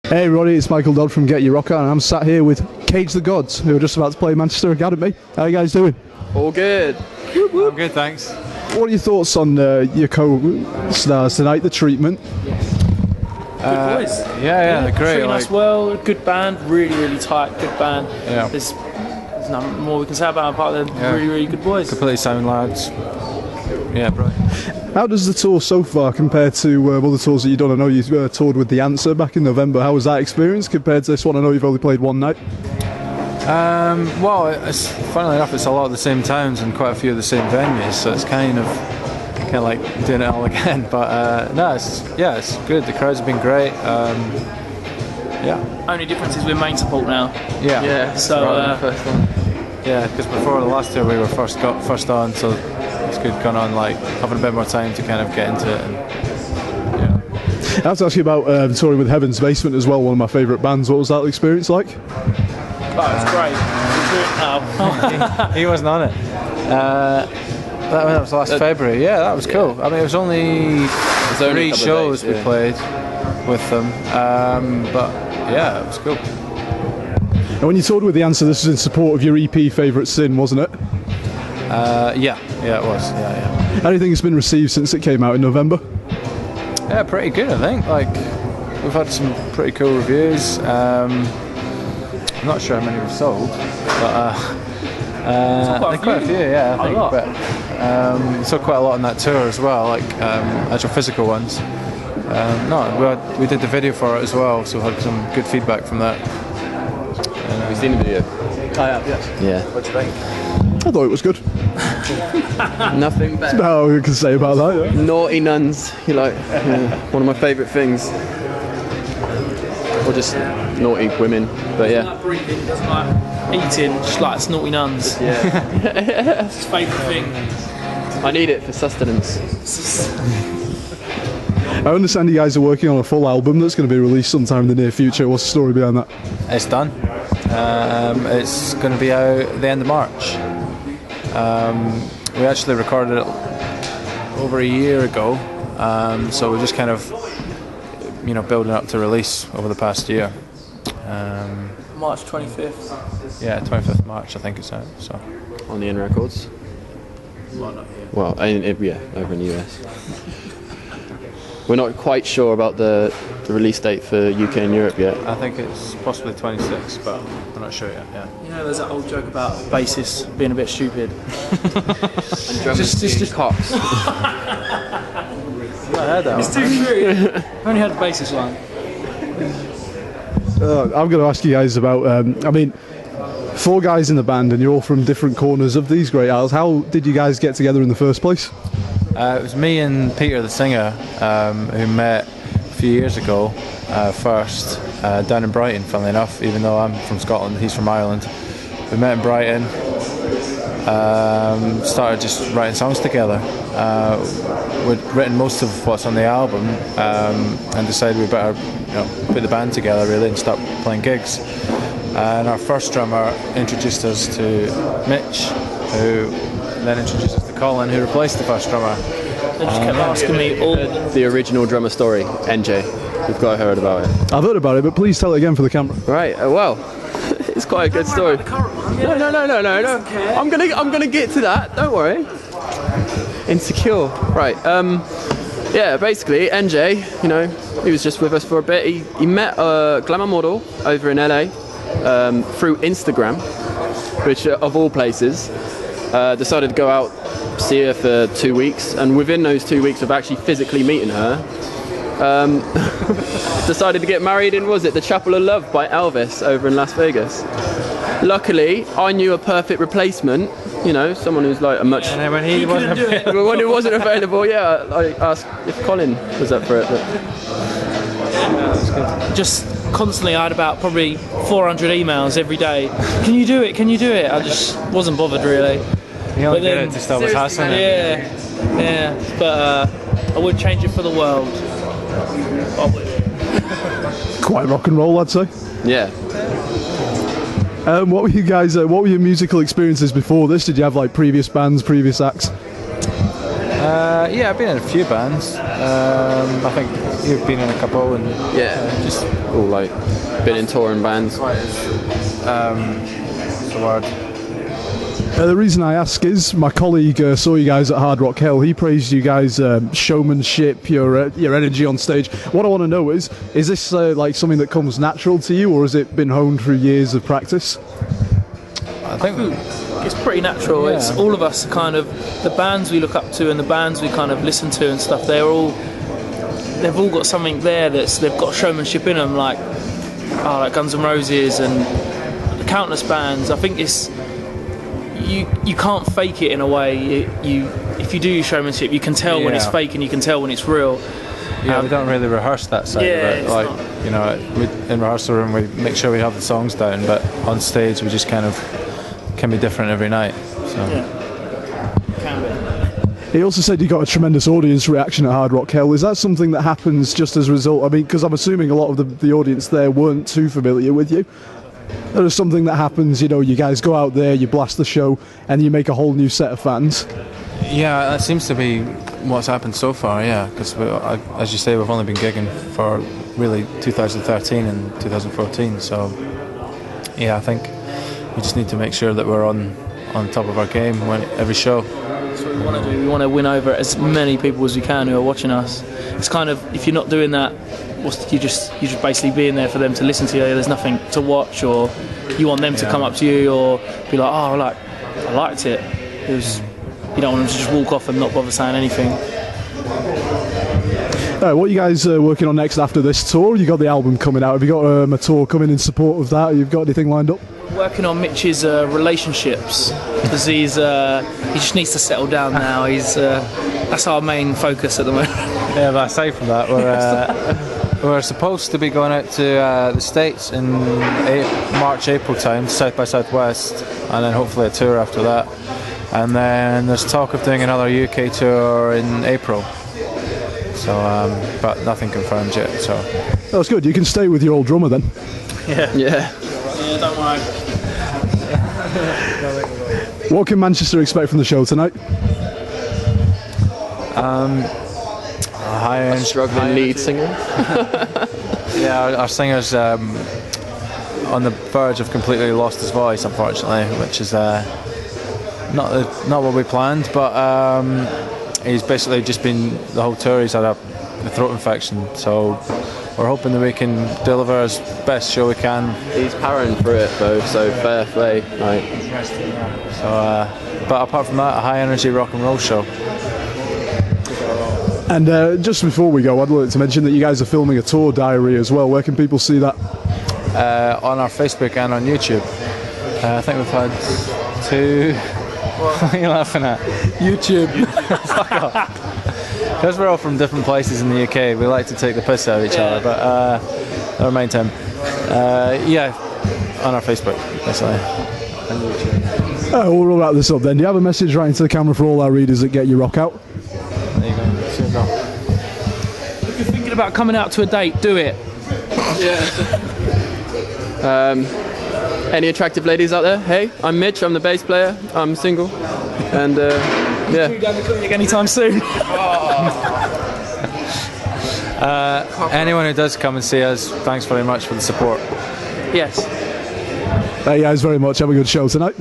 Hey everybody, it's Michael Dodd from Get Your Rock On, and I'm sat here with Cage the Gods, who are just about to play Manchester Academy. How are you guys doing? All good. I'm good, thanks. What are your thoughts on your co-stars tonight, The Treatment? Good boys. Yeah, they're great. Treating us well, good band, really tight, good band. Yeah. There's nothing more we can say about them apart than really good boys. Completely sound lads. Yeah, brilliant. How does the tour so far compare to other tours that you've done? I know you toured with The Answer back in November. How was that experience compared to this one? I know you've only played one night. Well, funnily enough, it's a lot of the same towns and quite a few of the same venues, so it's kind of like doing it all again. But no, it's good. The crowds have been great. Yeah. Only difference is we're main support now. Yeah. So First one. yeah, because before the last tour we were first on, so it's good going on, like having a bit more time to kind of get into it. And, I have to ask you about touring with Heaven's Basement as well, one of my favourite bands. What was that experience like? oh, it's great. We're doing it now. he wasn't on it. That was last February. Yeah, that was cool. I mean, it was only 3 shows we played with them, but yeah, it was cool. And when you toured with The Answer, this was in support of your EP Favourite Sin, wasn't it? Yeah, it was. Yeah. How do you think it's been received since it came out in November? Yeah, pretty good, I think. Like, we've had some pretty cool reviews. I'm not sure how many we've sold, but I think quite a few. Yeah, I think. But sold quite a lot on that tour as well, like actual physical ones. We did the video for it as well, so we had some good feedback from that. Have you seen the video? Yes. Yeah. What do you think? I thought it was good. Nothing better. That's about all I can say about that. Yeah. Naughty nuns, one of my favourite things. Or just naughty women, but yeah. Like breathing, doesn't like eating, just like snotty nuns. Yeah. It's his favourite thing. I need it for sustenance. I understand you guys are working on a full album that's going to be released sometime in the near future. What's the story behind that? It's done. It's going to be out at the end of March. We actually recorded it over a year ago, so we're just kind of, building up to release over the past year. March 25th. Yeah, 25th March, I think it's out. So On the N Records. Well, not here. Well, over in the US. We're not quite sure about the release date for UK and Europe yet. I think it's possibly 26, but I'm not sure yet. Yeah. You know, there's that old joke about bassists being a bit stupid. And drummers being cocks. I heard that. It's too true. I've only heard the bassist one. I'm going to ask you guys about, 4 guys in the band and you're all from different corners of these great isles. How did you guys get together in the first place? It was me and Peter, the singer, who met a few years ago first down in Brighton, funnily enough, even though I'm from Scotland, he's from Ireland. We met in Brighton, started just writing songs together. We'd written most of what's on the album and decided we better put the band together really and start playing gigs. And our first drummer introduced us to Mitch, who then introduced us to Colin, who replaced the first drummer. They just kept asking me all The original drummer story, NJ. We've got heard about it. I've heard about it, but please tell it again for the camera. Right. Well, it's quite a good story. No. I'm gonna get to that. Don't worry. Insecure. Right. Yeah. Basically, NJ. He was just with us for a bit. He met a glamour model over in LA through Instagram, which of all places. Decided to go out, see her for 2 weeks, and within those 2 weeks of actually physically meeting her, decided to get married in, the Chapel of Love by Elvis over in Las Vegas. Luckily, I knew a perfect replacement, someone who's like a much... And then when he wasn't available. When it wasn't available, I asked if Colin was up for it. But... just constantly, I had about probably 400 emails every day. Can you do it? I just wasn't bothered really. He only did it to stop us hassling him. Yeah. But I wouldn't change it for the world. I would. Quite rock and roll, I'd say. Yeah. What were you guys? What were your musical experiences before this? Did you have like previous bands, previous acts? Yeah, I've been in a few bands. I think you've been in a couple, and just all like been in touring bands. what's the word? The reason I ask is my colleague saw you guys at Hard Rock Hell. He praised you guys' showmanship, your energy on stage. What I want to know is this like something that comes natural to you, or has it been honed through years of practice? I think It's pretty natural. Yeah. It's all of us kind of the bands we look up to and the bands we kind of listen to and stuff. They've all got something there they've got showmanship in them, like Guns N' Roses and countless bands. I think it's you can't fake it in a way. If you do your showmanship, you can tell when it's fake and you can tell when it's real. Yeah, we don't really rehearse that side of it. it's Like, not. you know, in rehearsal room we make sure we have the songs down, but on stage we just kind of can be different every night. So. Can be. He also said you got a tremendous audience reaction at Hard Rock Hell. Is that something that happens just as a result? I mean, because I'm assuming a lot of the audience there weren't too familiar with you. There is something that happens, you know, you guys go out there, you blast the show, and you make a whole new set of fans. Yeah, that seems to be what's happened so far, yeah, because as you say, we've only been gigging for really 2013 and 2014, so yeah, I think we just need to make sure that we're on top of our game every show. That's what we want to do. We want to win over as many people as we can who are watching us. It's kind of, if you're not doing that, you're just basically being there for them to listen to you. There's nothing to watch, or you want them to come up to you or be like, oh, I liked it. It was, you don't want them to just walk off and not bother saying anything. What are you guys working on next after this tour? You got the album coming out. Have you got a tour coming in support of that? You've got anything lined up? Working on Mitch's relationships, because he just needs to settle down now. That's our main focus at the moment. Yeah, but aside from that, we're supposed to be going out to the States in March, April time, South by Southwest, and then hopefully a tour after that. And then there's talk of doing another UK tour in April. So, but nothing confirmed yet. So That's good. You can stay with your old drummer then. Yeah. Don't worry. What can Manchester expect from the show tonight? Struggling lead singer. yeah, our singer's on the verge of completely lost his voice, unfortunately, which is not what we planned. But he's basically just been the whole tour. He's had a throat infection, so we're hoping that we can deliver as best show we can. He's powering through it though, so fair play. Like. So, but apart from that, a high energy rock and roll show. And just before we go, I'd like to mention that you guys are filming a tour diary as well. Where can people see that? On our Facebook and on YouTube. I think we've had 2. What are you laughing at? YouTube. Because we're all from different places in the UK, we like to take the piss out of each other, but never mind Tim. Yeah, on our Facebook, basically. And YouTube. We'll wrap this up then. Do you have a message right into the camera for all our readers that get your rock out? There you go. Cheers, Rob. If you're thinking about coming out to a date, do it. Any attractive ladies out there? Hey, I'm Mitch. I'm the bass player. I'm single, and yeah. Down the clinic anytime soon. Anyone who does come and see us, thanks very much for the support. Yes. Thank you guys very much. Have a good show tonight.